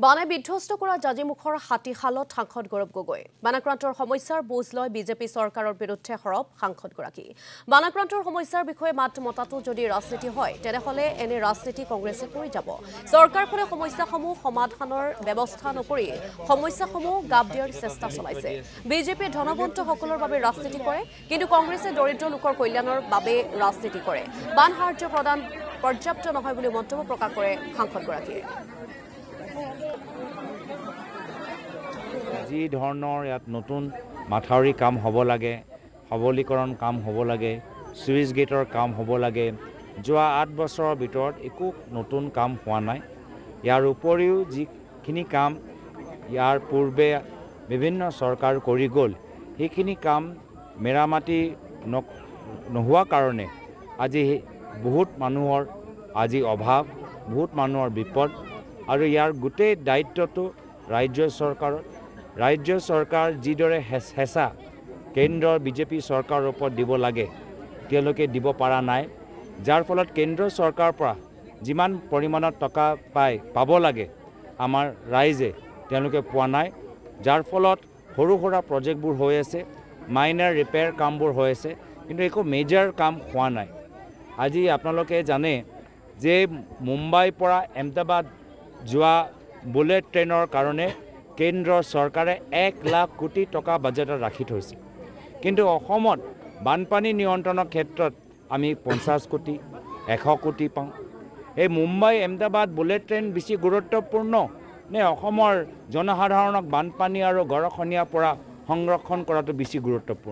বানে বিধ্বস্ত কৰা জাজিমুখৰ হাতীশালত সাংসদ গৌৰৱ গগৈ বানাক্ৰান্তৰ সমস্যাৰ বুজ লয় বিজেপি চৰকাৰৰ বিৰুদ্ধে সৰব সাংসদগৰাকী বানাক্ৰান্তৰ সমস্যাৰ বিষয়ে মাত মতাটো যদি ৰাজনীতি হয় তেনেহলে এনে ৰাজনীতি কংগ্ৰেছে কৰি যাব চৰকাৰখনে সমস্যাসমূহ সমাধানৰ ব্যৱস্থা নকৰি সমস্যাসমূহ গাব দিয়াৰ চেষ্টা চলাইছে বিজেপিয়ে ধনৱন্তসকলৰ বাবে ৰাজনীতি কৰে কিন্তু কংগ্ৰেছে দৰিদ্ৰ লোকৰ কল্যাণৰ বাবে ৰাজনীতি কৰে বান সাহায্য প্ৰদান পৰ্যাপ্ত নহয় বুলি মন্তব্য প্ৰকাশ কৰে সাংসদগৰাকীয়ে যি ধৰণৰ ইয়াত নতুন মাথাউৰি কাম হ'ব লাগে সবলীকৰণ কাম হ'ব লাগে সুইচ গেটৰ কাম হ'ব লাগে যোৱা 8 বছৰৰ ভিতৰত একো নতুন কাম হোৱা নাই ইয়াৰ উপৰিও যিখিনি কাম ইয়াৰ পূৰ্বে বিভিন্ন চৰকাৰ কৰি গ'ল সেইখিনি কাম মেৰামতি নোহোৱা কাৰণে আজি বহুত মানুহৰ আজি অভাৱ বহুত মানুহৰ বিপদ আৰু ইয়াৰ গোটেই দায়িত্বটো ৰাজ্য চৰকাৰ যিদৰে হেঁচা কেন্দ্ৰৰ বিজেপি চৰকাৰৰ ওপৰত দিব লাগে তেওঁলোকে দিব পৰা নাই যাৰ ফলত কেন্দ্ৰ চৰকাৰৰ পৰা যিমান পৰিমাণৰ টকা পাব লাগে আমাৰ ৰাইজে তেওঁলোকে পোৱা নাই যাৰ ফলত সৰু সুৰা প্ৰজেক্টবোৰ হৈ আছে মাইনাৰ ৰিপেয়াৰ কামবোৰ হৈ আছে কিন্তু একো মেজৰ কাম হোৱা নাই আজি আপোনালোকে জানে যে মুম্বাইৰ পৰা আহমেদাবাদ যোৱা বুলেট ট্ৰেইনৰ কাৰণে কেন্দ্ৰ চৰকাৰে 1 লাখ কোটি টকা বাজেটত ৰাখি থৈছে কিন্তু অসমত বানপানী নিয়ন্ত্ৰণৰ ক্ষেত্ৰত আমি 50 কোটি 100 কোটি পাওঁ এই মুম্বাই আহমেদাবাদ বুলেট ট্ৰেইন বেছি গুৰুত্বপূৰ্ণ নে অসমৰ জনসাধাৰণক বানপানী আৰু গৰাখহনীয়াৰ পৰা সংৰক্ষণ কৰাটো বেছি গুৰুত্বপূৰ্ণ